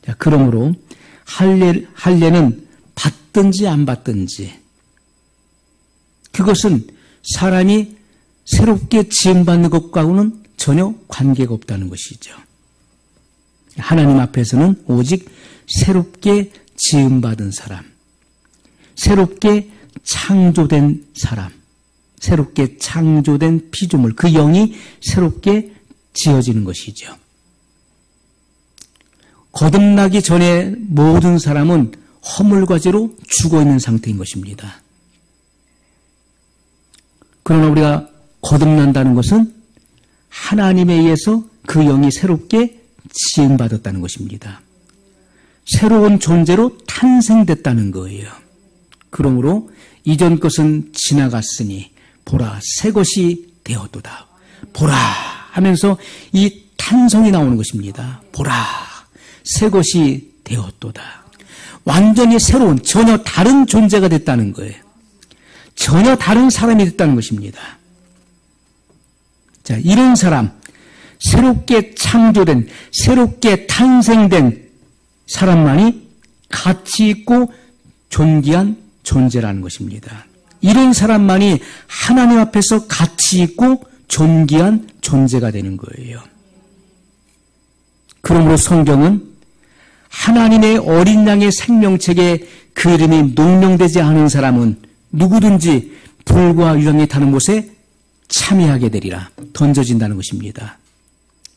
자, 그러므로 할례는 받든지 안 받든지 그것은 사람이 새롭게 지음받는 것과는 전혀 관계가 없다는 것이죠. 하나님 앞에서는 오직 새롭게 지음받은 사람, 새롭게 창조된 사람, 새롭게 창조된 피조물, 그 영이 새롭게 지어지는 것이죠. 거듭나기 전에 모든 사람은 허물과죄로 죽어있는 상태인 것입니다. 그러나 우리가 거듭난다는 것은 하나님에 의해서 그 영이 새롭게 지음받았다는 것입니다. 새로운 존재로 탄생됐다는 거예요. 그러므로 이전 것은 지나갔으니 보라 새 것이 되었도다. 보라 하면서 이 탄성이 나오는 것입니다. 보라 새 것이 되었도다. 완전히 새로운 전혀 다른 존재가 됐다는 거예요. 전혀 다른 사람이 됐다는 것입니다. 자, 이런 사람, 새롭게 창조된, 새롭게 탄생된 사람만이 가치 있고 존귀한 존재라는 것입니다. 이런 사람만이 하나님 앞에서 가치 있고 존귀한 존재가 되는 거예요. 그러므로 성경은 하나님의 어린 양의 생명책에 그 이름이 농명되지 않은 사람은 누구든지 불과 유황이 타는 곳에 참여하게 되리라 던져진다는 것입니다.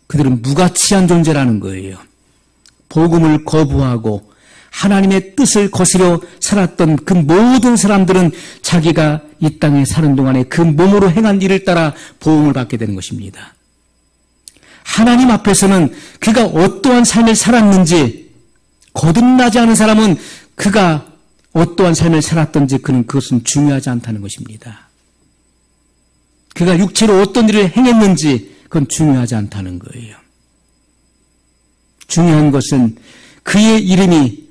그들은 무가치한 존재라는 거예요. 복음을 거부하고 하나님의 뜻을 거스려 살았던 그 모든 사람들은 자기가 이 땅에 사는 동안에 그 몸으로 행한 일을 따라 보응을 받게 되는 것입니다. 하나님 앞에서는 그가 어떠한 삶을 살았는지, 거듭나지 않은 사람은 그가 어떠한 삶을 살았던지 그것은 중요하지 않다는 것입니다. 그가 육체로 어떤 일을 행했는지 그건 중요하지 않다는 거예요. 중요한 것은 그의 이름이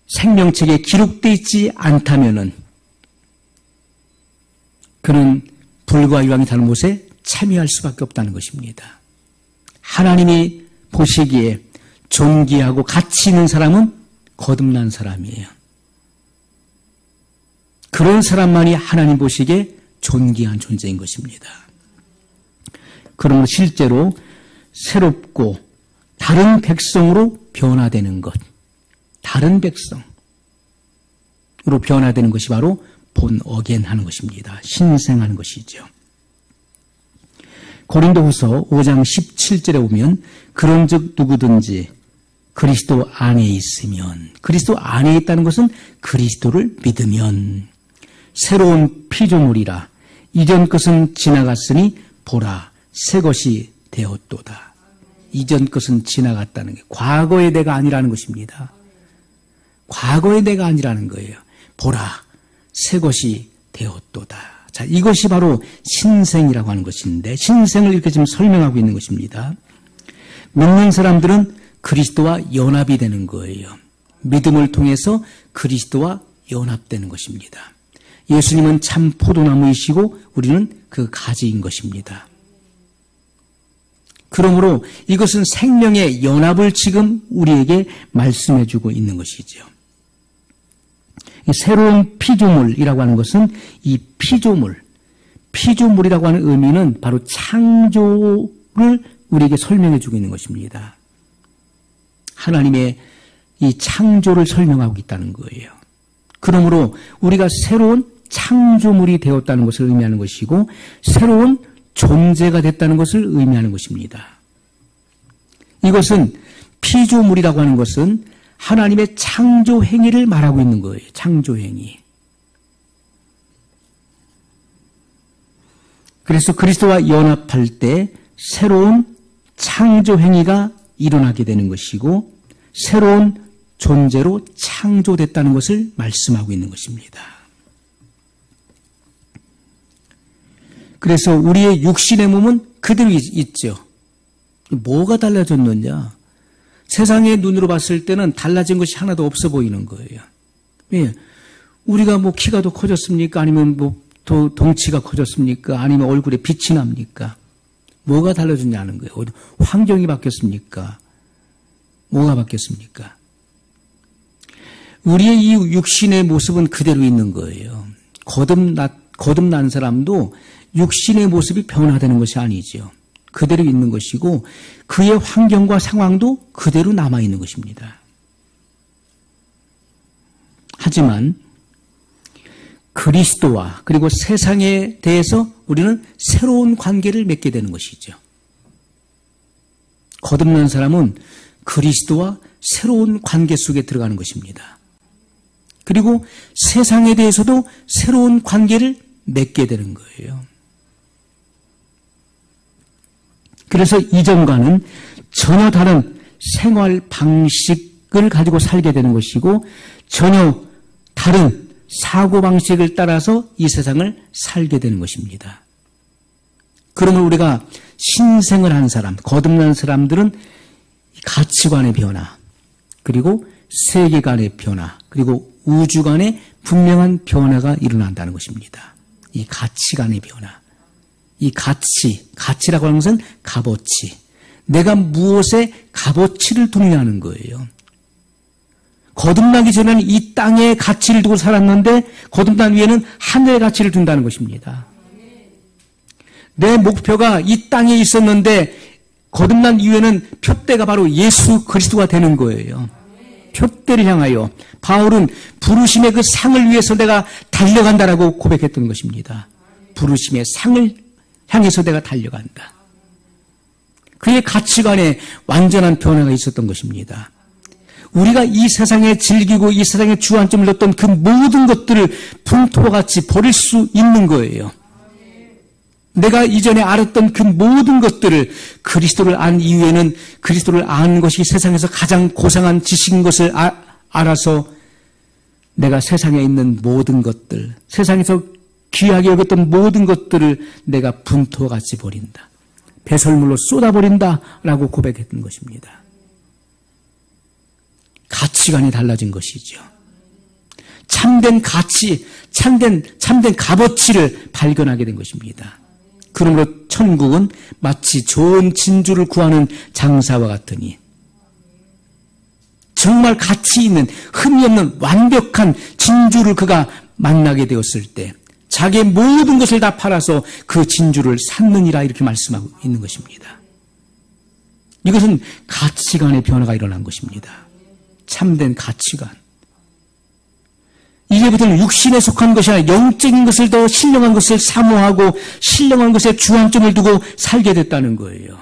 생명책에 기록되어 있지 않다면은 그는 불과 유황이 타는 곳에 참여할 수밖에 없다는 것입니다. 하나님이 보시기에 존귀하고 가치 있는 사람은 거듭난 사람이에요. 그런 사람만이 하나님 보시기에 존귀한 존재인 것입니다. 그러므로 실제로 새롭고 다른 백성으로 변화되는 것, 다른 백성으로 변화되는 것이 바로 본 어겐 하는 것입니다. 신생하는 것이죠. 고린도후서 5장 17절에 보면 그런즉 누구든지 그리스도 안에 있으면, 그리스도 안에 있다는 것은 그리스도를 믿으면 새로운 피조물이라 이전 것은 지나갔으니 보라 새 것이 되었도다. 이전 것은 지나갔다는 게 과거의 내가 아니라는 것입니다. 과거의 내가 아니라는 거예요. 보라 새 것이 되었도다. 자, 이것이 바로 신생이라고 하는 것인데, 신생을 이렇게 지금 설명하고 있는 것입니다. 믿는 사람들은 그리스도와 연합이 되는 거예요. 믿음을 통해서 그리스도와 연합되는 것입니다. 예수님은 참 포도나무이시고 우리는 그 가지인 것입니다. 그러므로 이것은 생명의 연합을 지금 우리에게 말씀해주고 있는 것이죠. 새로운 피조물이라고 하는 것은 이 피조물이라고 하는 의미는 바로 창조를 우리에게 설명해주고 있는 것입니다. 하나님의 이 창조를 설명하고 있다는 거예요. 그러므로 우리가 새로운 창조물이 되었다는 것을 의미하는 것이고 새로운 존재가 됐다는 것을 의미하는 것입니다. 이것은 피조물이라고 하는 것은 하나님의 창조 행위를 말하고 있는 거예요. 창조 행위. 그래서 그리스도와 연합할 때 새로운 창조 행위가 일어나게 되는 것이고 새로운 존재로 창조됐다는 것을 말씀하고 있는 것입니다. 그래서 우리의 육신의 몸은 그대로 있죠. 뭐가 달라졌느냐? 세상의 눈으로 봤을 때는 달라진 것이 하나도 없어 보이는 거예요. 예. 우리가 뭐 키가 더 커졌습니까? 아니면 뭐 더 덩치가 커졌습니까? 아니면 얼굴에 빛이 납니까? 뭐가 달라졌냐는 거예요. 환경이 바뀌었습니까? 뭐가 바뀌었습니까? 우리의 이 육신의 모습은 그대로 있는 거예요. 거듭난 사람도 육신의 모습이 변화되는 것이 아니죠. 그대로 있는 것이고 그의 환경과 상황도 그대로 남아있는 것입니다. 하지만 그리스도와 그리고 세상에 대해서 우리는 새로운 관계를 맺게 되는 것이죠. 거듭난 사람은 그리스도와 새로운 관계 속에 들어가는 것입니다. 그리고 세상에 대해서도 새로운 관계를 맺게 되는 거예요. 그래서 이전과는 전혀 다른 생활 방식을 가지고 살게 되는 것이고 전혀 다른 사고방식을 따라서 이 세상을 살게 되는 것입니다. 그러면 우리가 신생을 한 사람, 거듭난 사람들은 가치관의 변화, 그리고 세계관의 변화, 그리고 우주관의 분명한 변화가 일어난다는 것입니다. 이 가치관의 변화. 이 가치라고 하는 것은 값어치. 내가 무엇에 값어치를 두느냐는 거예요. 거듭나기 전에는 이 땅의 가치를 두고 살았는데 거듭난 후에는 하늘의 가치를 둔다는 것입니다. 내 목표가 이 땅에 있었는데 거듭난 이후에는 표대가 바로 예수 그리스도가 되는 거예요. 표대를 향하여 바울은 부르심의 그 상을 위해서 내가 달려간다라고 고백했던 것입니다. 부르심의 상을 향해서 내가 달려간다. 그의 가치관에 완전한 변화가 있었던 것입니다. 우리가 이 세상에 즐기고 이 세상에 주안점을 뒀던 그 모든 것들을 분토와 같이 버릴 수 있는 거예요. 내가 이전에 알았던 그 모든 것들을 그리스도를 안 이후에는 그리스도를 아는 것이 세상에서 가장 고상한 지식인 것을 알아서 내가 세상에 있는 모든 것들, 세상에서 귀하게 여겼던 모든 것들을 내가 분토와 같이 버린다. 배설물로 쏟아버린다라고 고백했던 것입니다. 가치관이 달라진 것이죠. 참된 가치, 참된 값어치를 발견하게 된 것입니다. 그러므로 천국은 마치 좋은 진주를 구하는 장사와 같으니 정말 가치 있는 흠이 없는 완벽한 진주를 그가 만나게 되었을 때 자기의 모든 것을 다 팔아서 그 진주를 샀느니라 이렇게 말씀하고 있는 것입니다. 이것은 가치관의 변화가 일어난 것입니다. 참된 가치관. 이제부터는 육신에 속한 것이 아니라 영적인 것을 더 신령한 것을 사모하고 신령한 것에 주안점을 두고 살게 됐다는 거예요.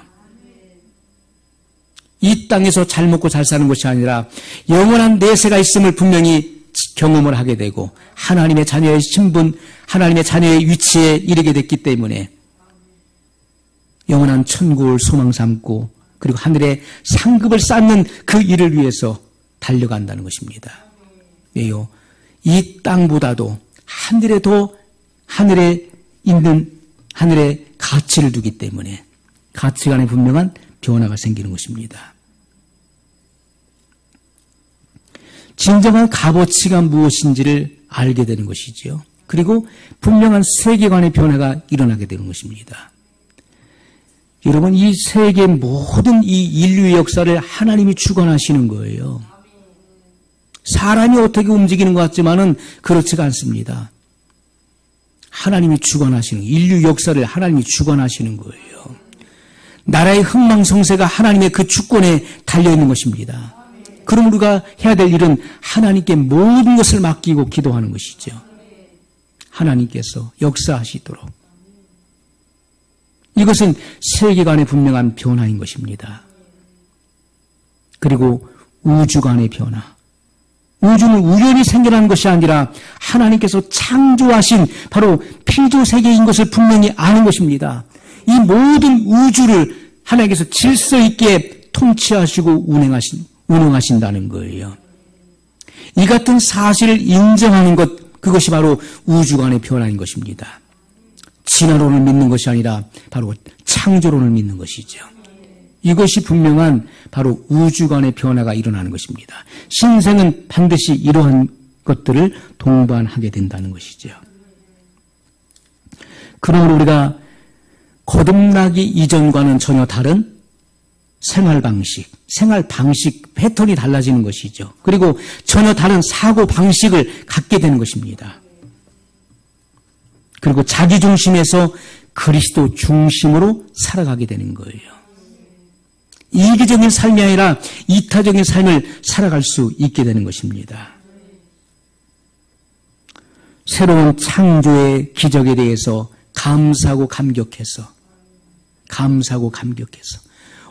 이 땅에서 잘 먹고 잘 사는 것이 아니라 영원한 내세가 있음을 분명히 경험을 하게 되고 하나님의 자녀의 신분, 하나님의 자녀의 위치에 이르게 됐기 때문에 영원한 천국을 소망 삼고 그리고 하늘의 상급을 쌓는 그 일을 위해서 달려간다는 것입니다. 왜요? 이 땅보다도 하늘에 있는 하늘의 가치를 두기 때문에 가치관에 분명한 변화가 생기는 것입니다. 진정한 값어치가 무엇인지를 알게 되는 것이지요. 그리고 분명한 세계관의 변화가 일어나게 되는 것입니다. 여러분, 이 세계 모든 이 인류의 역사를 하나님이 주관하시는 거예요. 사람이 어떻게 움직이는 것 같지만은 그렇지가 않습니다. 하나님이 주관하시는, 인류 역사를 하나님이 주관하시는 거예요. 나라의 흥망성쇠가 하나님의 그 주권에 달려있는 것입니다. 그럼 우리가 해야 될 일은 하나님께 모든 것을 맡기고 기도하는 것이죠. 하나님께서 역사하시도록. 이것은 세계관의 분명한 변화인 것입니다. 그리고 우주관의 변화. 우주는 우연히 생겨난 것이 아니라 하나님께서 창조하신 바로 피조세계인 것을 분명히 아는 것입니다. 이 모든 우주를 하나님께서 질서 있게 통치하시고 운영하신다는 거예요. 이 같은 사실을 인정하는 것, 그것이 바로 우주관의 변화인 것입니다. 진화론을 믿는 것이 아니라 바로 창조론을 믿는 것이죠. 이것이 분명한 바로 우주관의 변화가 일어나는 것입니다. 신생은 반드시 이러한 것들을 동반하게 된다는 것이죠. 그러므로 우리가 거듭나기 이전과는 전혀 다른 생활 방식, 패턴이 달라지는 것이죠. 그리고 전혀 다른 사고 방식을 갖게 되는 것입니다. 그리고 자기 중심에서 그리스도 중심으로 살아가게 되는 거예요. 이기적인 삶이 아니라 이타적인 삶을 살아갈 수 있게 되는 것입니다. 새로운 창조의 기적에 대해서 감사하고 감격해서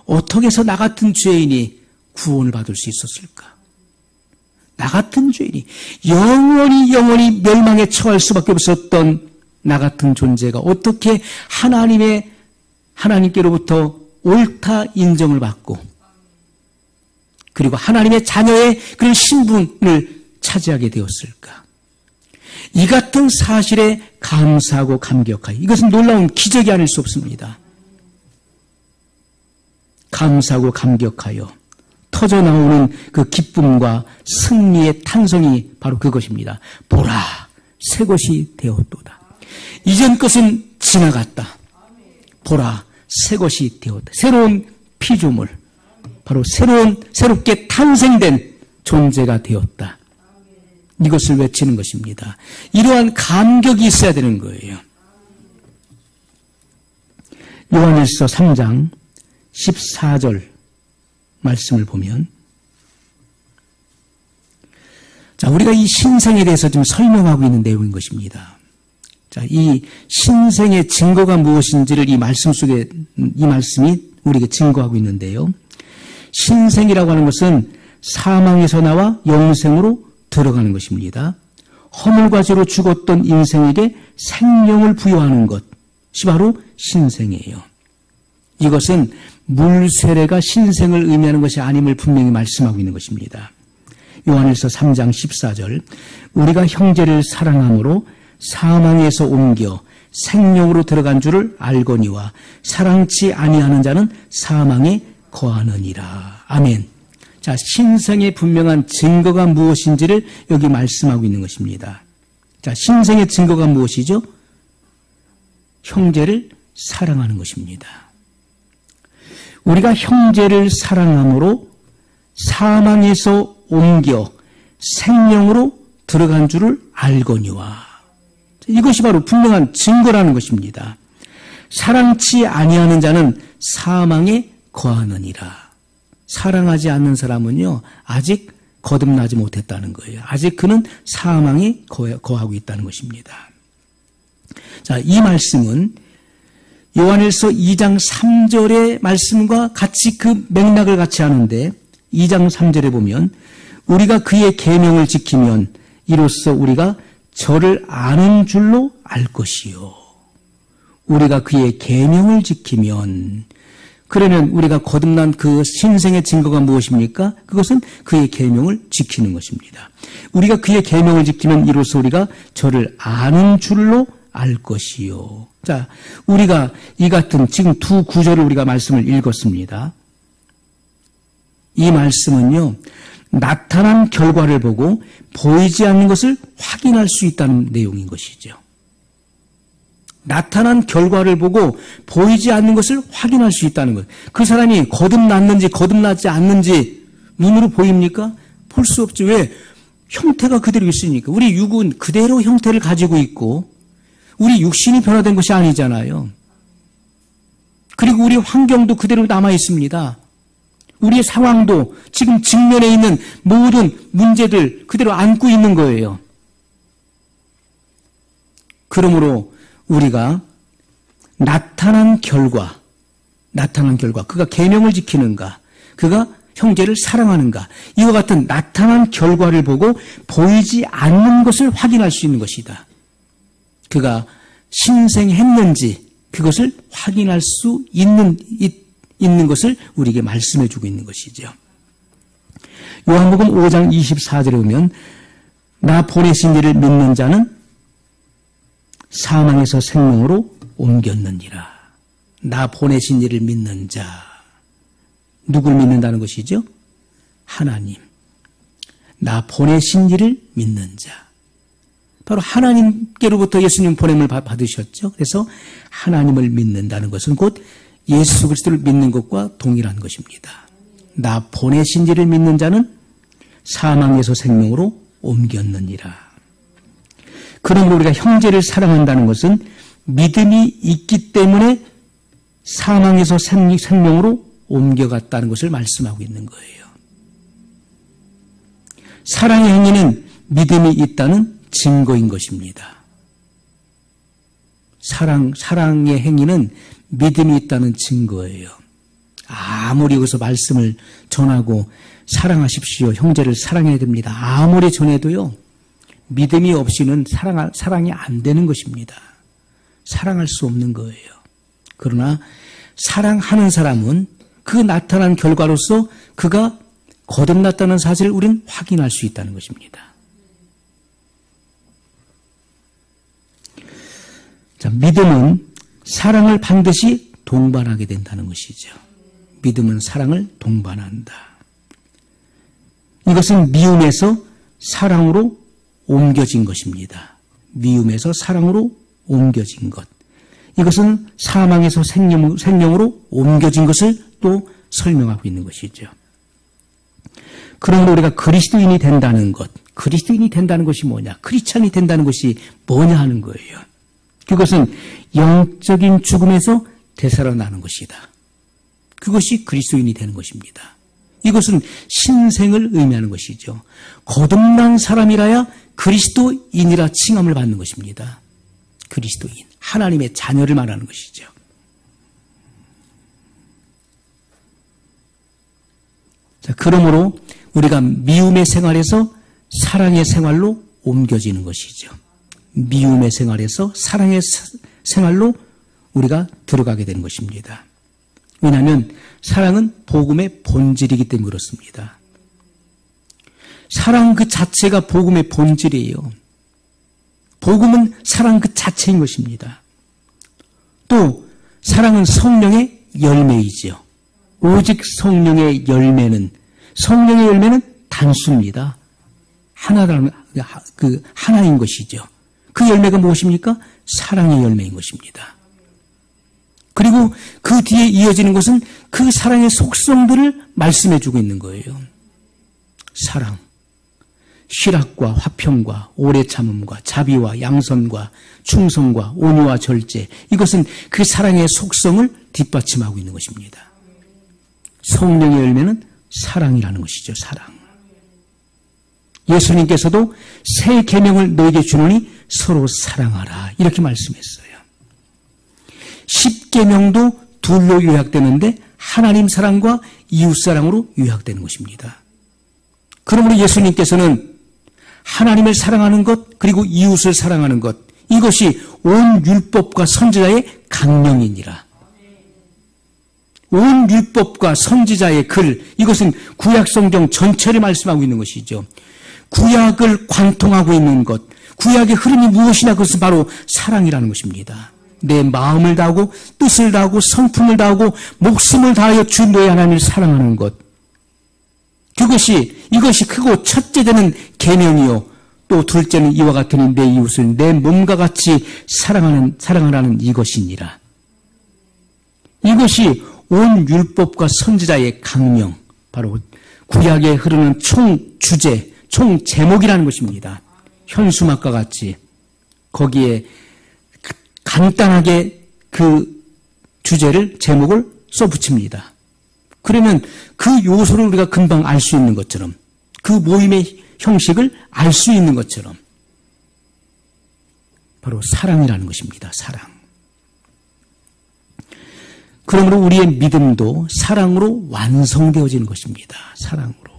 어떻게 해서 나 같은 죄인이 구원을 받을 수 있었을까? 나 같은 죄인이 영원히 멸망에 처할 수밖에 없었던 나 같은 존재가 어떻게 하나님께로부터 옳다 인정을 받고 그리고 하나님의 자녀의 그런 신분을 차지하게 되었을까? 이 같은 사실에 감사하고 감격하여 이것은 놀라운 기적이 아닐 수 없습니다. 감사하고 감격하여 터져나오는 그 기쁨과 승리의 탄성이 바로 그것입니다. 보라, 새 것이 되었도다. 이전 것은 지나갔다. 보라, 새 것이 되었다. 새로운 피조물, 바로 새롭게 탄생된 존재가 되었다. 이것을 외치는 것입니다. 이러한 감격이 있어야 되는 거예요. 요한일서 3장 14절 말씀을 보면, 자, 우리가 이 신생에 대해서 좀 설명하고 있는 내용인 것입니다. 자, 이 신생의 증거가 무엇인지를 이 말씀이 우리에게 증거하고 있는데요. 신생이라고 하는 것은 사망에서 나와 영생으로 들어가는 것입니다. 허물과 죄로 죽었던 인생에게 생명을 부여하는 것이 바로 신생이에요. 이것은 물세례가 신생을 의미하는 것이 아님을 분명히 말씀하고 있는 것입니다. 요한일서 3장 14절, 우리가 형제를 사랑함으로 사망에서 옮겨 생명으로 들어간 줄을 알거니와 사랑치 아니하는 자는 사망에 거하느니라. 아멘. 자, 신생의 분명한 증거가 무엇인지를 여기 말씀하고 있는 것입니다. 자, 신생의 증거가 무엇이죠? 형제를 사랑하는 것입니다. 우리가 형제를 사랑함으로 사망에서 옮겨 생명으로 들어간 줄을 알거니와. 이것이 바로 분명한 증거라는 것입니다. 사랑치 아니하는 자는 사망에 거하느니라. 사랑하지 않는 사람은요, 아직 거듭나지 못했다는 거예요. 아직 그는 사망에 거하고 있다는 것입니다. 자, 이 말씀은 요한일서 2장 3절의 말씀과 같이 그 맥락을 같이 하는데, 2장 3절에 보면 우리가 그의 계명을 지키면 이로써 우리가 저를 아는 줄로 알 것이요. 우리가 그의 계명을 지키면, 그러면 우리가 거듭난 그 신생의 증거가 무엇입니까? 그것은 그의 계명을 지키는 것입니다. 우리가 그의 계명을 지키면 이로써 우리가 저를 아는 줄로 알 것이요. 자, 우리가 이 같은 지금 두 구절을 우리가 말씀을 읽었습니다. 이 말씀은요, 나타난 결과를 보고 보이지 않는 것을 확인할 수 있다는 내용인 것이죠. 나타난 결과를 보고 보이지 않는 것을 확인할 수 있다는 것. 그 사람이 거듭났는지 거듭나지 않는지 눈으로 보입니까? 볼 수 없지. 왜? 형태가 그대로 있으니까. 우리 육은 그대로 형태를 가지고 있고 우리 육신이 변화된 것이 아니잖아요. 그리고 우리 환경도 그대로 남아 있습니다. 우리의 상황도 지금 직면에 있는 모든 문제들 그대로 안고 있는 거예요. 그러므로 우리가 나타난 결과, 그가 계명을 지키는가, 그가 형제를 사랑하는가, 이와 같은 나타난 결과를 보고 보이지 않는 것을 확인할 수 있는 것이다. 그가 신생했는지 그것을 확인할 수 있는 것을 우리에게 말씀해 주고 있는 것이죠. 요한복음 5장 24절에 보면 나 보내신 이를 믿는 자는 사망에서 생명으로 옮겼느니라. 나 보내신 이를 믿는 자. 누구를 믿는다는 것이죠? 하나님. 나 보내신 이를 믿는 자. 바로 하나님께로부터 예수님 보냄을 받으셨죠. 그래서 하나님을 믿는다는 것은 곧 예수 그리스도를 믿는 것과 동일한 것입니다. 나 보내신 이를 믿는 자는 사망에서 생명으로 옮겼느니라. 그러므로 우리가 형제를 사랑한다는 것은 믿음이 있기 때문에 사망에서 생명으로 옮겨갔다는 것을 말씀하고 있는 거예요. 사랑의 행위는 믿음이 있다는 증거인 것입니다. 사랑의 행위는 믿음이 있다는 증거예요. 아무리 여기서 말씀을 전하고 사랑하십시오, 형제를 사랑해야 됩니다, 아무리 전해도요, 믿음이 없이는 사랑이 안 되는 것입니다. 사랑할 수 없는 거예요. 그러나 사랑하는 사람은 그 나타난 결과로서 그가 거듭났다는 사실을 우리는 확인할 수 있다는 것입니다. 자, 믿음은 사랑을 반드시 동반하게 된다는 것이죠. 믿음은 사랑을 동반한다. 이것은 미움에서 사랑으로 옮겨진 것입니다. 미움에서 사랑으로 옮겨진 것. 이것은 사망에서 생명으로 옮겨진 것을 또 설명하고 있는 것이죠. 그러므로 우리가 그리스도인이 된다는 것, 그리스도인이 된다는 것이 뭐냐, 크리스찬이 된다는 것이 뭐냐 하는 거예요. 그것은 영적인 죽음에서 되살아나는 것이다. 그것이 그리스도인이 되는 것입니다. 이것은 신생을 의미하는 것이죠. 거듭난 사람이라야 그리스도인이라 칭함을 받는 것입니다. 그리스도인, 하나님의 자녀를 말하는 것이죠. 자, 그러므로 우리가 미움의 생활에서 사랑의 생활로 옮겨지는 것이죠. 미움의 생활에서 사랑의 생활로 우리가 들어가게 되는 것입니다. 왜냐하면 사랑은 복음의 본질이기 때문에 그렇습니다. 사랑 그 자체가 복음의 본질이에요. 복음은 사랑 그 자체인 것입니다. 또 사랑은 성령의 열매이지요. 오직 성령의 열매는 단수입니다. 하나인 것이죠. 그 열매가 무엇입니까? 사랑의 열매인 것입니다. 그리고 그 뒤에 이어지는 것은 그 사랑의 속성들을 말씀해 주고 있는 거예요. 사랑, 희락과 화평과 오래 참음과 자비와 양선과 충성과 온유와 절제, 이것은 그 사랑의 속성을 뒷받침하고 있는 것입니다. 성령의 열매는 사랑이라는 것이죠. 사랑. 예수님께서도 새 계명을 너에게 주노니 서로 사랑하라, 이렇게 말씀했어요. 10계명도 둘로 요약되는데 하나님 사랑과 이웃 사랑으로 요약되는 것입니다. 그러므로 예수님께서는 하나님을 사랑하는 것, 그리고 이웃을 사랑하는 것, 이것이 온 율법과 선지자의 강령이니라. 온 율법과 선지자의 글, 이것은 구약 성경 전체를 말씀하고 있는 것이죠. 구약을 관통하고 있는 것, 구약의 흐름이 무엇이냐, 그것은 바로 사랑이라는 것입니다. 내 마음을 다하고 뜻을 다하고 성품을 다하고 목숨을 다하여 주 너의 하나님을 사랑하는 것, 이것이 크고 첫째 되는 계명이요, 또 둘째는 이와 같으니 내 이웃을 내 몸과 같이 사랑하라는 이것이니라. 이것이 온 율법과 선지자의 강령, 바로 구약에 흐르는 총 주제, 총 제목이라는 것입니다. 현수막과 같이 거기에 간단하게 그 주제를, 제목을 써붙입니다. 그러면 그 요소를 우리가 금방 알 수 있는 것처럼, 그 모임의 형식을 알 수 있는 것처럼, 바로 사랑이라는 것입니다. 사랑. 그러므로 우리의 믿음도 사랑으로 완성되어지는 것입니다. 사랑으로.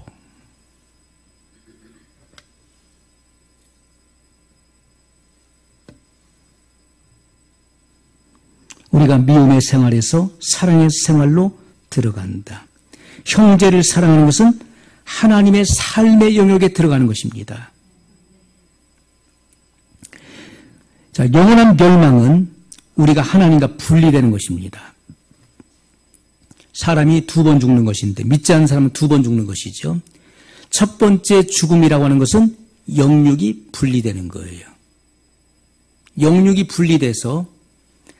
우리가 미움의 생활에서 사랑의 생활로 들어간다. 형제를 사랑하는 것은 하나님의 삶의 영역에 들어가는 것입니다. 자, 영원한 멸망은 우리가 하나님과 분리되는 것입니다. 사람이 2번 죽는 것인데 믿지 않는 사람은 2번 죽는 것이죠. 첫 번째 죽음이라고 하는 것은 영육이 분리되는 거예요. 영육이 분리돼서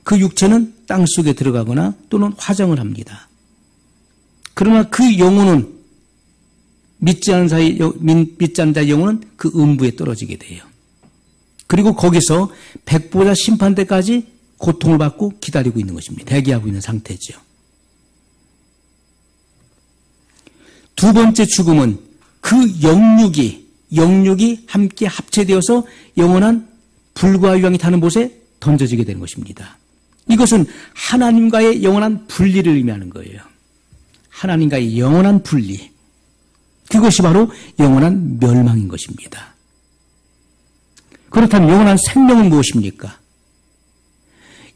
그 육체는 땅속에 들어가거나 또는 화장을 합니다. 그러나 그 영혼은 믿지 않는 자의 영혼은 그 음부에 떨어지게 돼요. 그리고 거기서 백보자 심판 때까지 고통을 받고 기다리고 있는 것입니다. 대기하고 있는 상태죠. 두 번째 죽음은 그 영육이 함께 합체되어서 영원한 불과 유황이 타는 곳에 던져지게 되는 것입니다. 이것은 하나님과의 영원한 분리를 의미하는 거예요. 하나님과의 영원한 분리. 그것이 바로 영원한 멸망인 것입니다. 그렇다면 영원한 생명은 무엇입니까?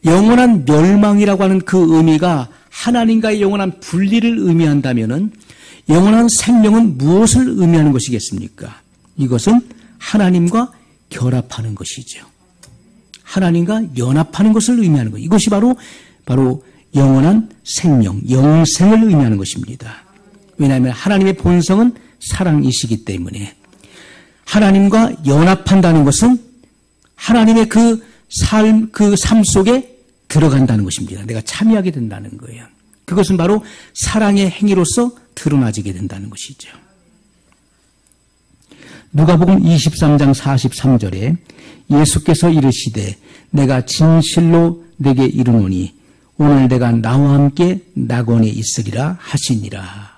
영원한 멸망이라고 하는 그 의미가 하나님과의 영원한 분리를 의미한다면은 영원한 생명은 무엇을 의미하는 것이겠습니까? 이것은 하나님과 결합하는 것이죠. 하나님과 연합하는 것을 의미하는 것. 이것이 바로 영원한 생명, 영생을 의미하는 것입니다. 왜냐하면 하나님의 본성은 사랑이시기 때문에 하나님과 연합한다는 것은 하나님의 그 삶 속에 들어간다는 것입니다. 내가 참여하게 된다는 거예요. 그것은 바로 사랑의 행위로서 드러나지게 된다는 것이죠. 누가복음 23장 43절에 예수께서 이르시되 내가 진실로 내게 이르노니 오늘 내가 나와 함께 낙원에 있으리라 하시니라.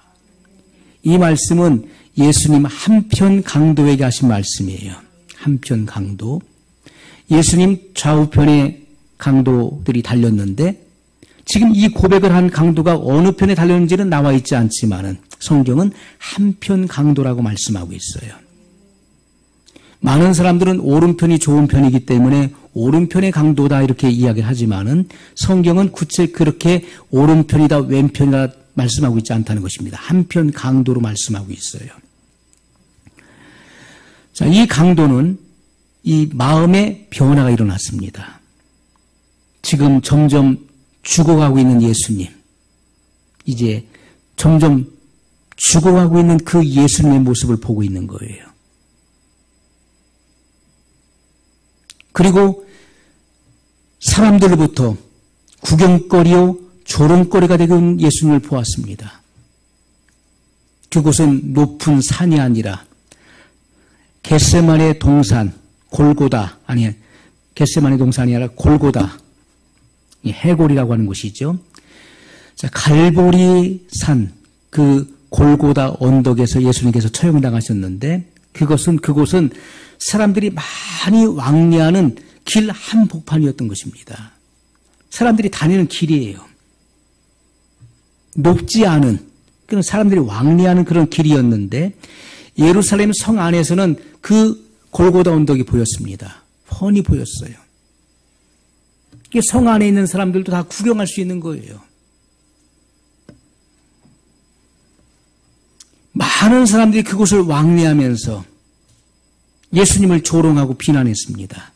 이 말씀은 예수님 한편 강도에게 하신 말씀이에요. 한편 강도. 예수님 좌우편에 강도들이 달렸는데 지금 이 고백을 한 강도가 어느 편에 달렸는지는 나와 있지 않지만은 성경은 한편 강도라고 말씀하고 있어요. 많은 사람들은 오른편이 좋은 편이기 때문에 오른편의 강도다 이렇게 이야기를 하지만은 성경은 구체 그렇게 오른편이다 왼편이다 말씀하고 있지 않다는 것입니다. 한편 강도로 말씀하고 있어요. 자, 이 강도는 이 마음의 변화가 일어났습니다. 지금 점점 죽어가고 있는 예수님, 이제 점점 죽어가고 있는 그 예수님의 모습을 보고 있는 거예요. 그리고 사람들로부터 구경거리요 조롱거리가 되는 예수님을 보았습니다. 그곳은 높은 산이 아니라 겟세마네 동산, 골고다, 아니 겟세마네 동산이 아니라 골고다, 해골이라고 하는 곳이죠. 자, 갈보리 산, 그 골고다 언덕에서 예수님께서 처형당하셨는데 그곳은 사람들이 많이 왕래하는 길 한복판이었던 것입니다. 사람들이 다니는 길이에요. 높지 않은 그런 사람들이 왕래하는 그런 길이었는데 예루살렘 성 안에서는 그 골고다 언덕이 보였습니다. 훤히 보였어요. 성 안에 있는 사람들도 다 구경할 수 있는 거예요. 많은 사람들이 그곳을 왕래하면서 예수님을 조롱하고 비난했습니다.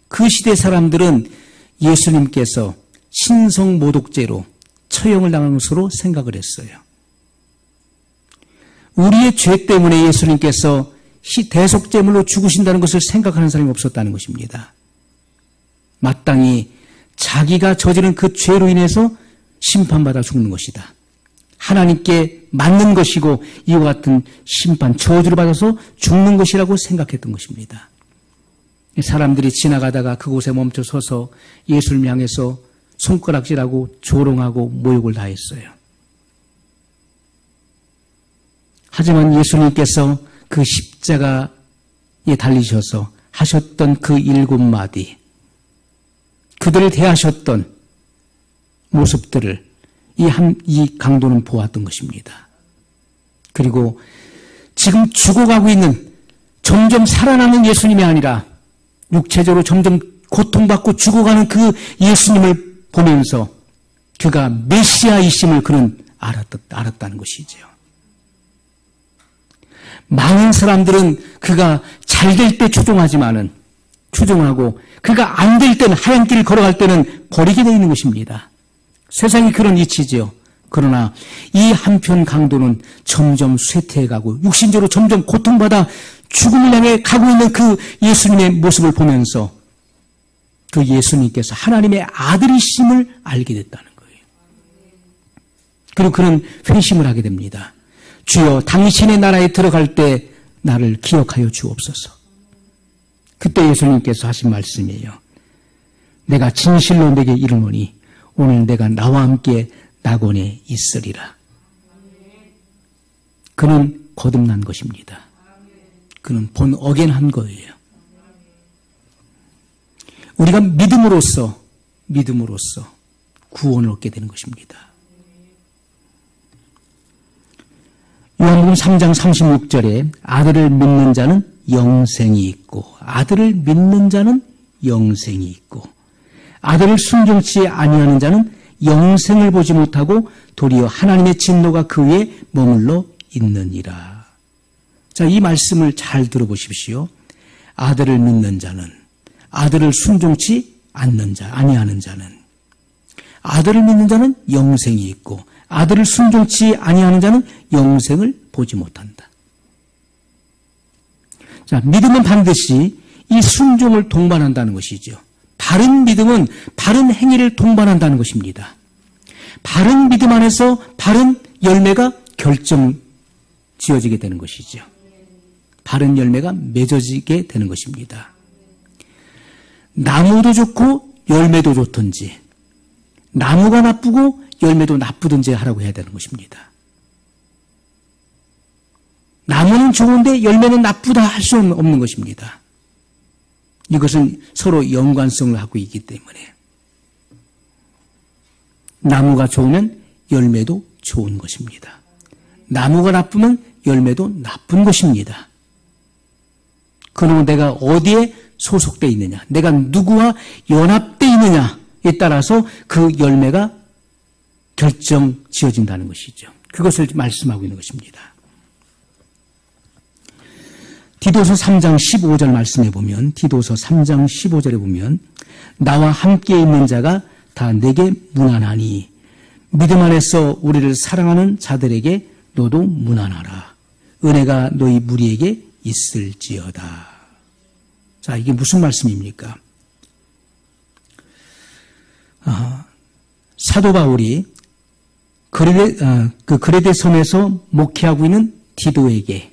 그 시대 사람들은 예수님께서 신성모독죄로 처형을 당한 것으로 생각을 했어요. 우리의 죄 때문에 예수님께서 대속제물로 죽으신다는 것을 생각하는 사람이 없었다는 것입니다. 마땅히 자기가 저지른 그 죄로 인해서 심판받아 죽는 것이다. 하나님께 맞는 것이고 이와 같은 심판, 저주를 받아서 죽는 것이라고 생각했던 것입니다. 사람들이 지나가다가 그곳에 멈춰 서서 예수를 향해서 손가락질하고 조롱하고 모욕을 다했어요. 하지만 예수님께서 그 십자가에 달리셔서 하셨던 그 7마디, 그들을 대하셨던 모습들을 이 강도는 보았던 것입니다. 그리고 지금 죽어가고 있는 점점 살아나는 예수님이 아니라 육체적으로 점점 고통받고 죽어가는 그 예수님을 보면서 그가 메시아이심을 그는 알았다는 것이죠. 많은 사람들은 그가 잘 될 때 추종하고 그가 안 될 때는 하얀 길을 걸어갈 때는 버리게 되어 있는 것입니다. 세상이 그런 이치지요. 그러나 이 한편 강도는 점점 쇠퇴해가고 육신적으로 점점 고통받아 죽음을 향해 가고 있는 그 예수님의 모습을 보면서 그 예수님께서 하나님의 아들이심을 알게 됐다는 거예요. 그리고 그는 회심을 하게 됩니다. 주여 당신의 나라에 들어갈 때 나를 기억하여 주옵소서. 그때 예수님께서 하신 말씀이에요. 내가 진실로 내게 이르노니 오늘 내가 나와 함께 낙원에 있으리라. 그는 거듭난 것입니다. 그는 본 어겐한 거예요. 우리가 믿음으로써 구원을 얻게 되는 것입니다. 요한복음 3장 36절에 아들을 믿는 자는 영생이 있고 아들을 믿는 자는 영생이 있고 아들을 순종치 아니하는 자는 영생을 보지 못하고 도리어 하나님의 진노가 그 위에 머물러 있느니라. 자, 이 말씀을 잘 들어보십시오. 아들을 믿는 자는 아들을 순종치 아니하는 자는 아들을 믿는 자는 영생이 있고 아들을 순종치 아니하는 자는 영생을 보지 못한다. 자, 믿음은 반드시 이 순종을 동반한다는 것이죠. 바른 믿음은 바른 행위를 동반한다는 것입니다. 바른 믿음 안에서 바른 열매가 지어지게 되는 것이죠. 바른 열매가 맺어지게 되는 것입니다. 나무도 좋고 열매도 좋든지 나무가 나쁘고 열매도 나쁘든지 하라고 해야 되는 것입니다. 나무는 좋은데 열매는 나쁘다 할 수 없는 것입니다. 이것은 서로 연관성을 갖고 있기 때문에 나무가 좋으면 열매도 좋은 것입니다. 나무가 나쁘면 열매도 나쁜 것입니다. 그러면 내가 어디에 소속되어 있느냐, 내가 누구와 연합되어 있느냐에 따라서 그 열매가 지어진다는 것이죠. 그것을 말씀하고 있는 것입니다. 디도서 3장 15절 말씀해 보면, 디도서 3장 15절에 보면 나와 함께 있는 자가 다 내게 무난하니 믿음 안에서 우리를 사랑하는 자들에게 너도 무난하라. 은혜가 너희 무리에게 있을지어다. 자, 이게 무슨 말씀입니까? 사도 바울이 그레데 섬에서 목회하고 있는 디도에게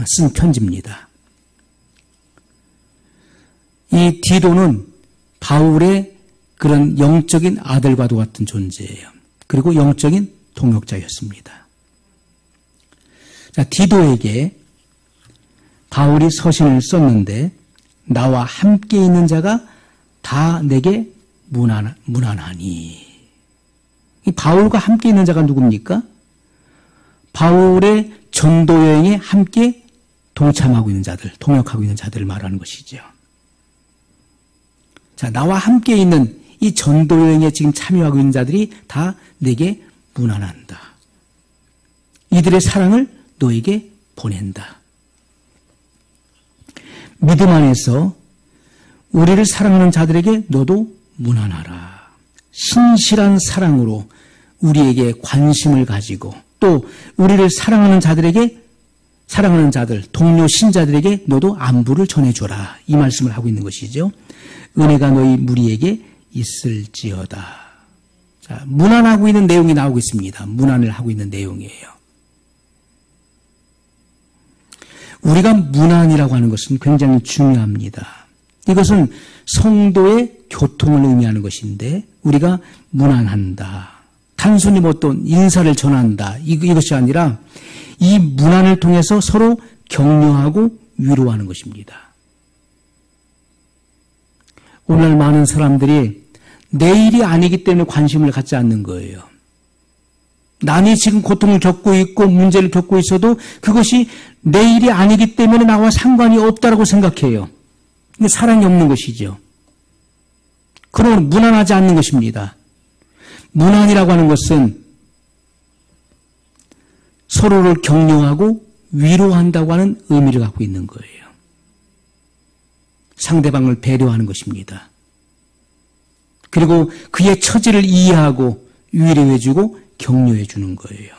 쓴 편지입니다. 이 디도는 바울의 그런 영적인 아들과도 같은 존재예요. 그리고 영적인 동역자였습니다. 자, 디도에게 바울이 서신을 썼는데 나와 함께 있는 자가 다 내게 무난하니. 이 바울과 함께 있는 자가 누굽니까? 바울의 전도 여행에 함께 동참하고 있는 자들, 동역하고 있는 자들을 말하는 것이죠. 자, 나와 함께 있는 이 전도 여행에 지금 참여하고 있는 자들이 다 내게 무난한다. 이들의 사랑을 너에게 보낸다. 믿음 안에서 우리를 사랑하는 자들에게 너도 무난하라. 신실한 사랑으로 우리에게 관심을 가지고 또 우리를 사랑하는 자들, 동료 신자들에게 너도 안부를 전해줘라. 이 말씀을 하고 있는 것이죠. 은혜가 너희 무리에게 있을지어다. 자, 무난하고 있는 내용이 나오고 있습니다. 무난을 하고 있는 내용이에요. 우리가 무난이라고 하는 것은 굉장히 중요합니다. 이것은 성도의 교통을 의미하는 것인데 우리가 무난한다. 단순히 어떤 인사를 전한다. 이것이 아니라 이 문안을 통해서 서로 격려하고 위로하는 것입니다. 오늘 많은 사람들이 내일이 아니기 때문에 관심을 갖지 않는 거예요. 남이 지금 고통을 겪고 있고 문제를 겪고 있어도 그것이 내일이 아니기 때문에 나와 상관이 없다라고 생각해요. 이게 사랑이 없는 것이죠. 그러면 무난하지 않는 것입니다. 무난이라고 하는 것은 서로를 격려하고 위로한다고 하는 의미를 갖고 있는 거예요. 상대방을 배려하는 것입니다. 그리고 그의 처지를 이해하고 위로해주고 격려해주는 거예요.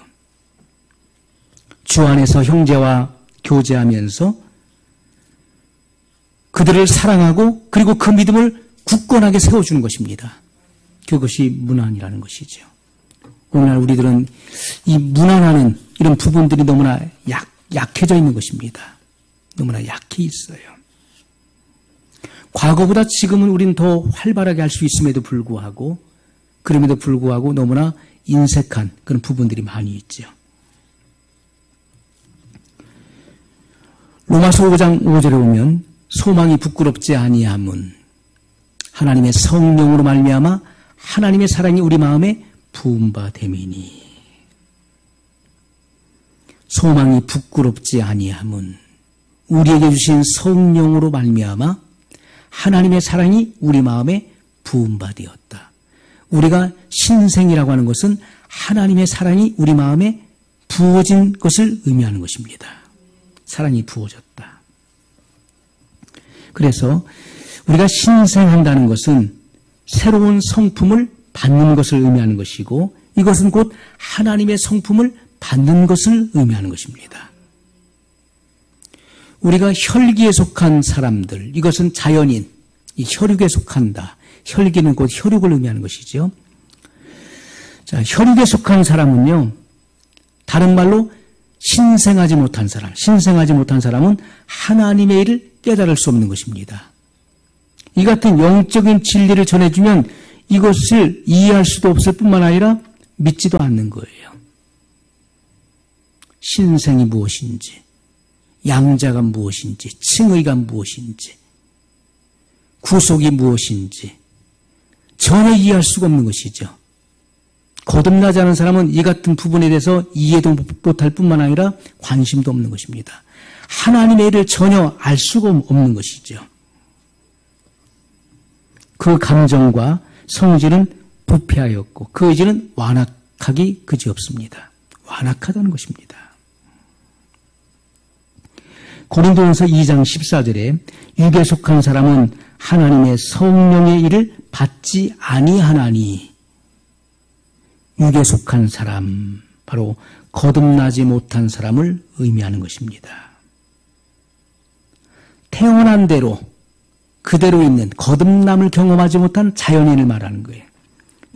주 안에서 형제와 교제하면서 그들을 사랑하고 그리고 그 믿음을 굳건하게 세워주는 것입니다. 그것이 문안이라는 것이죠. 오늘날 우리들은 이 문안하는 이런 부분들이 너무나 약해져 있는 것입니다. 너무나 약해 있어요. 과거보다 지금은 우리는 더 활발하게 할 수 있음에도 불구하고 그럼에도 불구하고 너무나 인색한 그런 부분들이 많이 있죠. 로마서 5장 5절에 보면 소망이 부끄럽지 아니함은 하나님의 성령으로 말미암아 하나님의 사랑이 우리 마음에 부은 바 됨이니. 소망이 부끄럽지 아니함은 우리에게 주신 성령으로 말미암아 하나님의 사랑이 우리 마음에 부은 바 되었다. 우리가 신생이라고 하는 것은 하나님의 사랑이 우리 마음에 부어진 것을 의미하는 것입니다. 사랑이 부어졌다. 그래서 우리가 신생한다는 것은 새로운 성품을 받는 것을 의미하는 것이고 이것은 곧 하나님의 성품을 받는 것을 의미하는 것입니다. 우리가 혈기에 속한 사람들, 이것은 자연인, 이 혈육에 속한다. 혈기는 곧 혈육을 의미하는 것이죠. 자, 혈육에 속한 사람은요, 다른 말로 신생하지 못한 사람, 신생하지 못한 사람은 하나님의 일을 깨달을 수 없는 것입니다. 이 같은 영적인 진리를 전해주면 이것을 이해할 수도 없을 뿐만 아니라 믿지도 않는 거예요. 신생이 무엇인지, 양자가 무엇인지, 칭의가 무엇인지, 구속이 무엇인지 전혀 이해할 수가 없는 것이죠. 거듭나지 않은 사람은 이 같은 부분에 대해서 이해도 못할 뿐만 아니라 관심도 없는 것입니다. 하나님의 일을 전혀 알 수가 없는 것이죠. 그 감정과 성질은 부패하였고 그 의지는 완악하기 그지없습니다. 완악하다는 것입니다. 고린도전서 2장 14절에 육에 속한 사람은 하나님의 성령의 일을 받지 아니하나니. 육에 속한 사람, 바로 거듭나지 못한 사람을 의미하는 것입니다. 태어난 대로 그대로 있는 거듭남을 경험하지 못한 자연인을 말하는 거예요.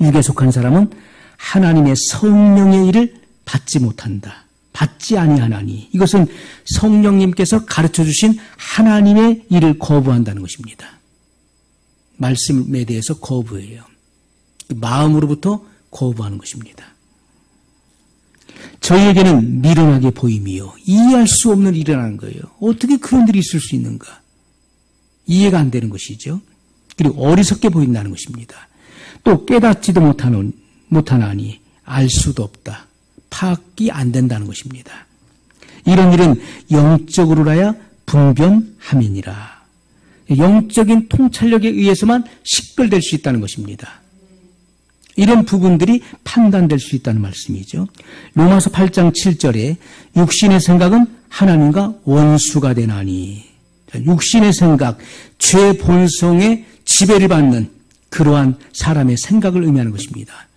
육에 속한 사람은 하나님의 성령의 일을 받지 못한다. 받지 아니하나니. 이것은 성령님께서 가르쳐 주신 하나님의 일을 거부한다는 것입니다. 말씀에 대해서 거부해요. 마음으로부터 거부하는 것입니다. 저희에게는 미련하게 보임이요. 이해할 수 없는 일이라는 거예요. 어떻게 그런 일이 있을 수 있는가? 이해가 안 되는 것이죠. 그리고 어리석게 보인다는 것입니다. 또 깨닫지도 못하나니 알 수도 없다. 파악이 안 된다는 것입니다. 이런 일은 영적으로라야 분변함이니라. 영적인 통찰력에 의해서만 식별될 수 있다는 것입니다. 이런 부분들이 판단될 수 있다는 말씀이죠. 로마서 8장 7절에 육신의 생각은 하나님과 원수가 되나니. 육신의 생각, 죄 본성의 지배를 받는 그러한 사람의 생각을 의미하는 것입니다.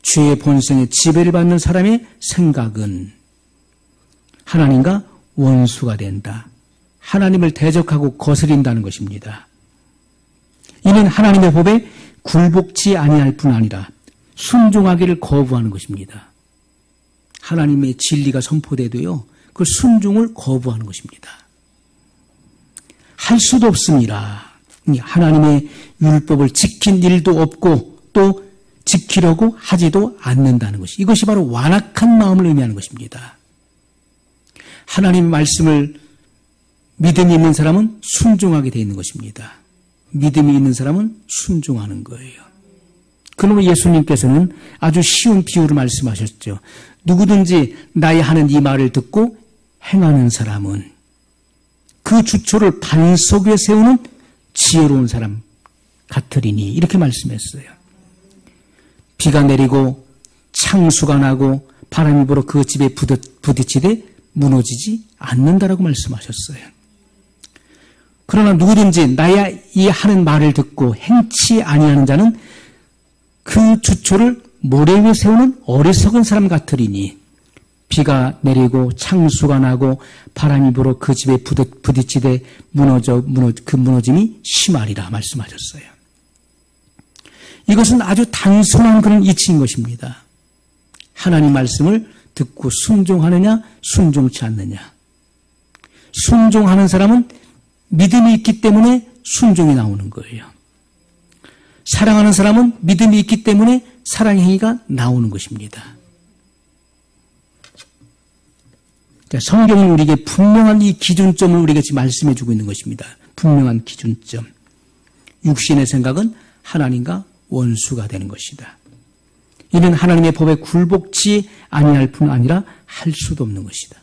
죄의 본성의 지배를 받는 사람의 생각은 하나님과 원수가 된다. 하나님을 대적하고 거스린다는 것입니다. 이는 하나님의 법에 굴복치 아니할 뿐 아니라 순종하기를 거부하는 것입니다. 하나님의 진리가 선포돼도요, 그 순종을 거부하는 것입니다. 할 수도 없습니다. 하나님의 율법을 지킨 일도 없고 또 지키려고 하지도 않는다는 것이, 이것이 바로 완악한 마음을 의미하는 것입니다. 하나님의 말씀을 믿음이 있는 사람은 순종하게 되어 있는 것입니다. 믿음이 있는 사람은 순종하는 거예요. 그러면 예수님께서는 아주 쉬운 비유를 말씀하셨죠. 누구든지 나의 하는 이 말을 듣고 행하는 사람은 그 주초를 반석 위에 세우는 지혜로운 사람 같으리니, 이렇게 말씀했어요. 비가 내리고 창수가 나고 바람이 불어 그 집에 부딪히되 무너지지 않는다라고 말씀하셨어요. 그러나 누구든지 나의 이 하는 말을 듣고 행치 아니하는 자는 그 주초를 모래 위에 세우는 어리석은 사람 같으리니, 비가 내리고 창수가 나고 바람이 불어 그 집에 부딪히되 그 무너짐이 심하리라 말씀하셨어요. 이것은 아주 단순한 그런 이치인 것입니다. 하나님 말씀을 듣고 순종하느냐 순종치 않느냐. 순종하는 사람은 믿음이 있기 때문에 순종이 나오는 거예요. 사랑하는 사람은 믿음이 있기 때문에 사랑 행위가 나오는 것입니다. 성경은 우리에게 분명한 이 기준점을 우리에게 지금 말씀해 주고 있는 것입니다. 분명한 기준점. 육신의 생각은 하나님과 원수가 되는 것이다. 이는 하나님의 법에 굴복치 아니할 뿐 아니라 할 수도 없는 것이다.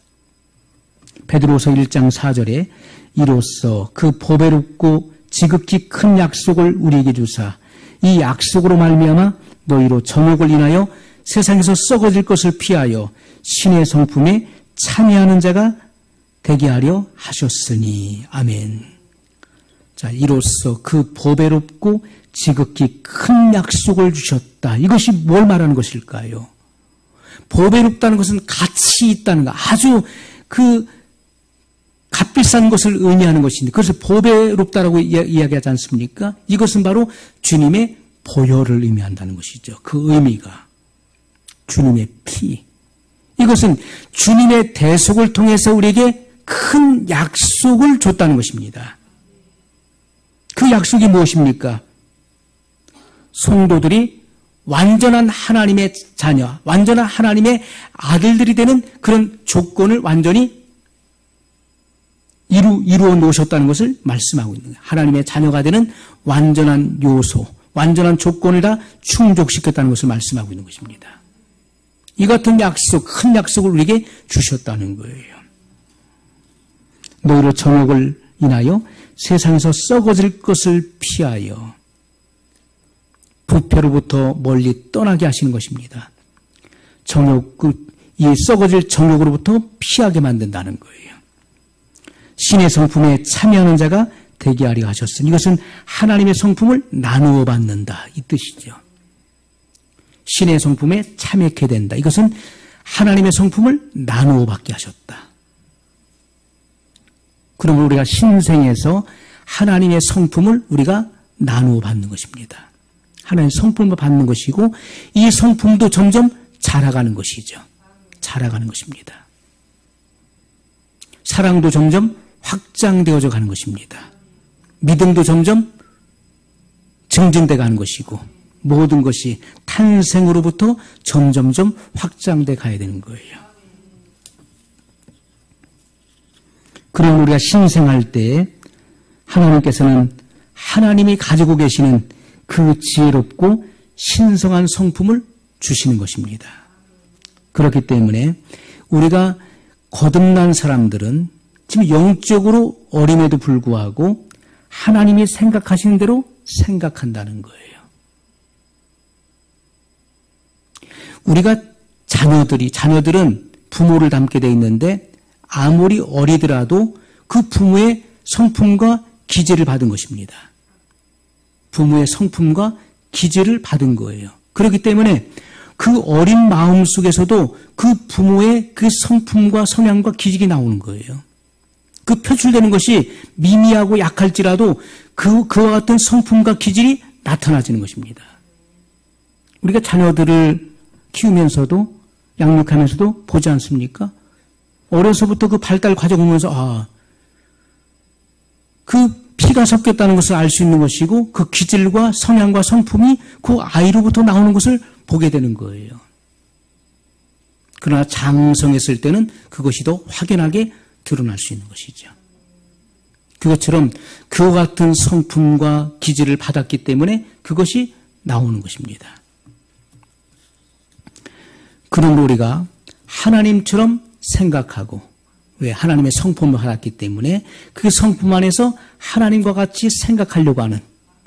베드로서 1장 4절에 이로써 그 보배롭고 지극히 큰 약속을 우리에게 주사 이 약속으로 말미암아 너희로 정욕을 인하여 세상에서 썩어질 것을 피하여 신의 성품에 참여하는 자가 되게 하려 하셨으니. 아멘. 자, 이로써 그 보배롭고 지극히 큰 약속을 주셨다. 이것이 뭘 말하는 것일까요? 보배롭다는 것은 가치 있다는 것, 아주 그 값비싼 것을 의미하는 것인데 그것을 보배롭다라고 이야기하지 않습니까? 이것은 바로 주님의 보혈을 의미한다는 것이죠. 그 의미가 주님의 피. 이것은 주님의 대속을 통해서 우리에게 큰 약속을 줬다는 것입니다. 그 약속이 무엇입니까? 성도들이 완전한 하나님의 자녀, 완전한 하나님의 아들들이 되는 그런 조건을 완전히 이루어 놓으셨다는 것을 말씀하고 있는 거예요. 하나님의 자녀가 되는 완전한 요소, 완전한 조건을 다 충족시켰다는 것을 말씀하고 있는 것입니다. 이 같은 약속, 큰 약속을 우리에게 주셨다는 거예요. 너희로 정욕을 인하여 세상에서 썩어질 것을 피하여 부패로부터 멀리 떠나게 하시는 것입니다. 이 썩어질 정욕으로부터 피하게 만든다는 거예요. 신의 성품에 참여하는 자가 되게 하려 하셨으니 이것은 하나님의 성품을 나누어 받는다 이 뜻이죠. 신의 성품에 참여하게 된다. 이것은 하나님의 성품을 나누어 받게 하셨다. 그러면 우리가 신생에서 하나님의 성품을 우리가 나누어 받는 것입니다. 하나님의 성품을 받는 것이고 이 성품도 점점 자라가는 것이죠. 자라가는 것입니다. 사랑도 점점 확장되어져 가는 것입니다. 믿음도 점점 증진돼 가는 것이고 모든 것이 탄생으로부터 점점점 확장돼 가야 되는 거예요. 그러면 우리가 신생할 때 하나님께서는 하나님이 가지고 계시는 그 지혜롭고 신성한 성품을 주시는 것입니다. 그렇기 때문에 우리가 거듭난 사람들은 지금 영적으로 어림에도 불구하고 하나님이 생각하시는 대로 생각한다는 거예요. 우리가 자녀들은 부모를 닮게 돼 있는데 아무리 어리더라도 그 부모의 성품과 기질을 받은 것입니다. 부모의 성품과 기질을 받은 거예요. 그렇기 때문에 그 어린 마음 속에서도 그 부모의 그 성품과 성향과 기질이 나오는 거예요. 그 표출되는 것이 미미하고 약할지라도 그와 같은 성품과 기질이 나타나지는 것입니다. 우리가 자녀들을 키우면서도 양육하면서도 보지 않습니까? 어려서부터 그 발달 과정을 보면서 그 피가 섞였다는 것을 알 수 있는 것이고 그 기질과 성향과 성품이 그 아이로부터 나오는 것을 보게 되는 거예요. 그러나 장성했을 때는 그것이 더 확연하게 드러날 수 있는 것이죠. 그것처럼 그와 같은 성품과 기질을 받았기 때문에 그것이 나오는 것입니다. 그러므로 우리가 하나님처럼 생각하고 왜 하나님의 성품을 받았기 때문에 그 성품 안에서 하나님과 같이 생각하려고 하는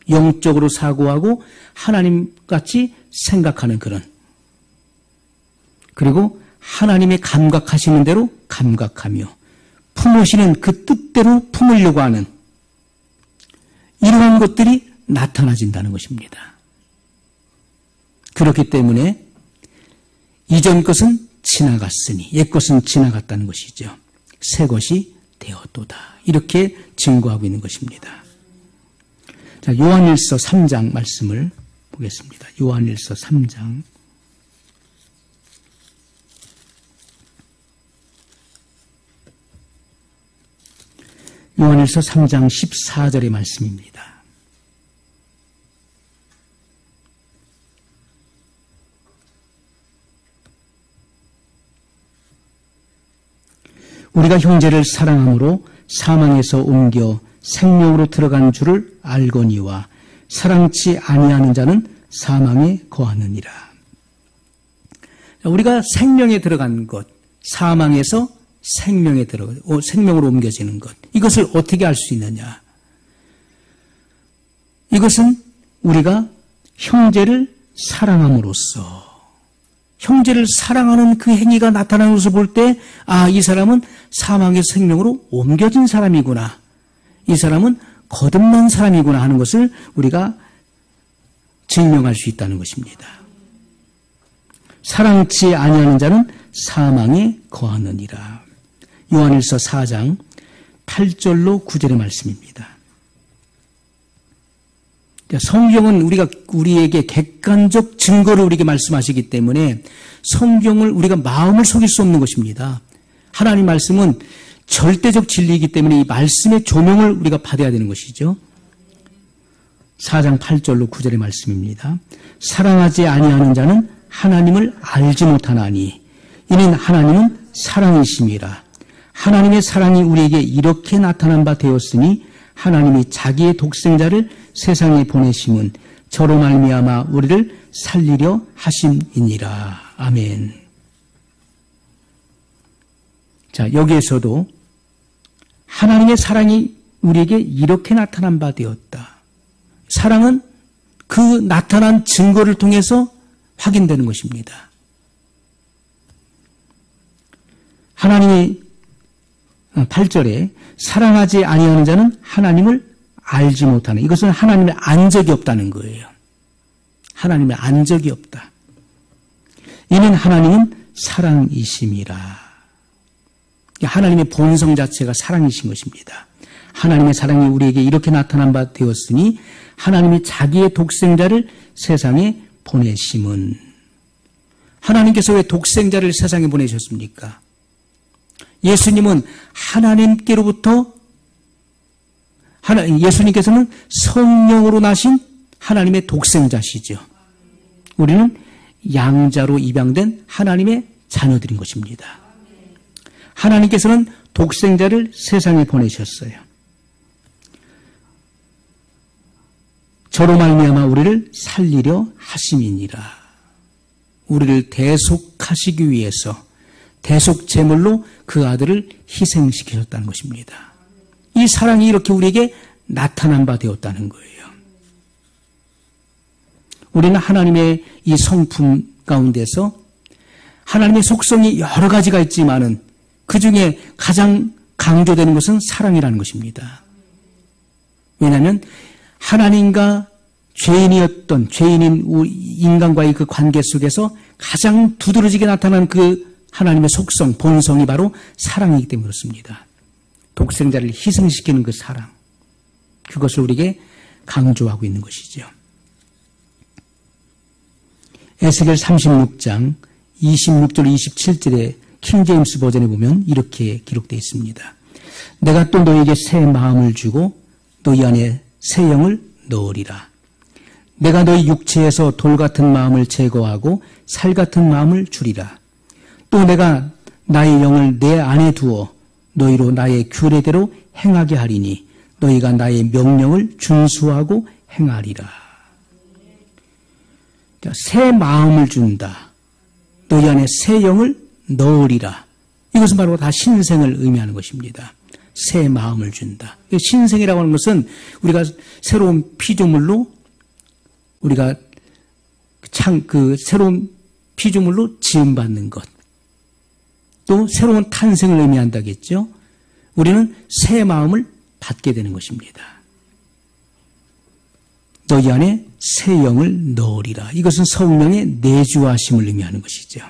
영적으로 사고하고 하나님같이 생각하는 그리고 하나님의 감각하시는 대로 감각하며 품으시는 그 뜻대로 품으려고 하는 이러한 것들이 나타나진다는 것입니다. 그렇기 때문에 이전 것은 지나갔으니, 옛것은 지나갔다는 것이죠. 새 것이 되었도다. 이렇게 증거하고 있는 것입니다. 자, 요한일서 3장 말씀을 보겠습니다. 요한일서 3장. 요한일서 3장 14절의 말씀입니다. 우리가 형제를 사랑함으로 사망에서 옮겨 생명으로 들어간 줄을 알거니와 사랑치 아니하는 자는 사망에 거하느니라. 우리가 생명에 들어간 것, 사망에서 생명으로 옮겨지는 것, 이것을 어떻게 알 수 있느냐? 이것은 우리가 형제를 사랑함으로써, 형제를 사랑하는 그 행위가 나타나는 것을 볼 때, 아, 이 사람은 사망에서 생명으로 옮겨진 사람이구나, 이 사람은 거듭난 사람이구나 하는 것을 우리가 증명할 수 있다는 것입니다. 사랑치 아니하는 자는 사망에 거하느니라. 요한일서 4장 8절로 9절의 말씀입니다. 성경은 우리에게 객관적 증거를 우리에게 말씀하시기 때문에 성경을 우리가 마음을 속일 수 없는 것입니다. 하나님 말씀은 절대적 진리이기 때문에 이 말씀의 조명을 우리가 받아야 되는 것이죠. 4장 8절로 9절의 말씀입니다. 사랑하지 아니하는 자는 하나님을 알지 못하나니 이는 하나님은 사랑이심이라. 하나님의 사랑이 우리에게 이렇게 나타난 바 되었으니 하나님이 자기의 독생자를 세상에 보내심은 저로 말미암아 우리를 살리려 하심이니라. 아멘. 자, 여기에서도 하나님의 사랑이 우리에게 이렇게 나타난 바 되었다. 사랑은 그 나타난 증거를 통해서 확인되는 것입니다. 하나님이 8절에 사랑하지 아니하는 자는 하나님을 알지 못하는, 이것은 하나님을 안 적이 없다는 거예요. 하나님을 안 적이 없다. 이는 하나님은 사랑이심이라. 하나님의 본성 자체가 사랑이신 것입니다. 하나님의 사랑이 우리에게 이렇게 나타난 바 되었으니 하나님이 자기의 독생자를 세상에 보내심은, 하나님께서 왜 독생자를 세상에 보내셨습니까? 예수님은 하나님께로부터, 예수님께서는 성령으로 나신 하나님의 독생자시죠. 우리는 양자로 입양된 하나님의 자녀들인 것입니다. 하나님께서는 독생자를 세상에 보내셨어요. 저로 말미암아 우리를 살리려 하심이니라. 우리를 대속하시기 위해서 대속 제물로 그 아들을 희생시키셨다는 것입니다. 이 사랑이 이렇게 우리에게 나타난 바 되었다는 거예요. 우리는 하나님의 이 성품 가운데서 하나님의 속성이 여러 가지가 있지만은 그 중에 가장 강조되는 것은 사랑이라는 것입니다. 왜냐하면 하나님과 죄인인 인간과의 그 관계 속에서 가장 두드러지게 나타난 그 하나님의 속성, 본성이 바로 사랑이기 때문에 그렇습니다. 독생자를 희생시키는 그 사랑, 그것을 우리에게 강조하고 있는 것이죠. 에스겔 36장 26절 27절에 킹제임스 버전에 보면 이렇게 기록되어 있습니다. 내가 또 너에게 새 마음을 주고 너희 안에 새 영을 넣으리라. 내가 너희 육체에서 돌 같은 마음을 제거하고 살 같은 마음을 주리라. 또 내가 나의 영을 내 안에 두어 너희로 나의 규례대로 행하게 하리니 너희가 나의 명령을 준수하고 행하리라. 새 마음을 준다. 너희 안에 새 영을 넣으리라. 이것은 바로 다 신생을 의미하는 것입니다. 새 마음을 준다. 신생이라고 하는 것은 우리가 새로운 피조물로 우리가 새로운 피조물로 지음받는 것, 또 새로운 탄생을 의미한다겠죠. 우리는 새 마음을 받게 되는 것입니다. 너희 안에 새 영을 넣으리라. 이것은 성령의 내주하심을 의미하는 것이죠.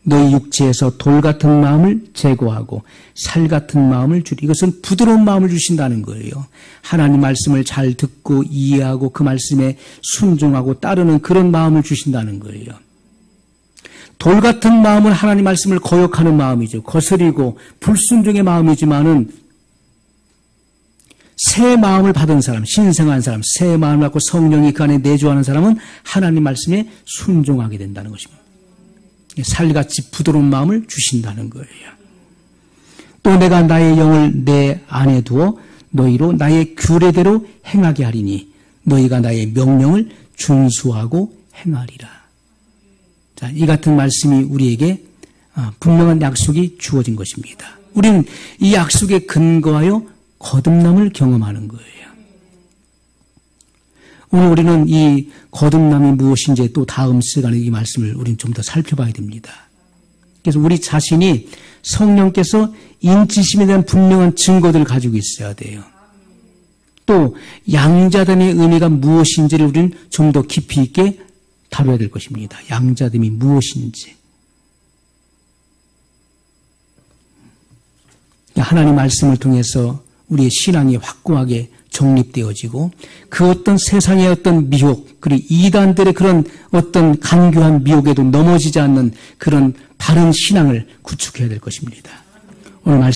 너희 육체에서 돌 같은 마음을 제거하고 살 같은 마음을 주리. 이것은 부드러운 마음을 주신다는 거예요. 하나님 말씀을 잘 듣고 이해하고 그 말씀에 순종하고 따르는 그런 마음을 주신다는 거예요. 돌 같은 마음은 하나님 말씀을 거역하는 마음이죠. 거스리고 불순종의 마음이지만은 새 마음을 받은 사람, 신생한 사람, 새 마음을 갖고 성령이 그 안에 내주하는 사람은 하나님 말씀에 순종하게 된다는 것입니다. 살같이 부드러운 마음을 주신다는 거예요. 또 내가 나의 영을 내 안에 두어 너희로 나의 규례대로 행하게 하리니 너희가 나의 명령을 준수하고 행하리라. 자, 이 같은 말씀이 우리에게 분명한 약속이 주어진 것입니다. 우리는 이 약속에 근거하여 거듭남을 경험하는 거예요. 오늘 우리는 이 거듭남이 무엇인지 또 다음 시간에 이 말씀을 우리는 좀 더 살펴봐야 됩니다. 그래서 우리 자신이 성령께서 인치심에 대한 분명한 증거들을 가지고 있어야 돼요. 또 양자됨의 의미가 무엇인지를 우리는 좀 더 깊이 있게 다뤄야 될 것입니다. 양자됨이 무엇인지. 하나님 말씀을 통해서 우리의 신앙이 확고하게 정립되어지고 그 어떤 세상의 어떤 미혹 그리고 이단들의 그런 어떤 간교한 미혹에도 넘어지지 않는 그런 바른 신앙을 구축해야 될 것입니다. 오늘 말씀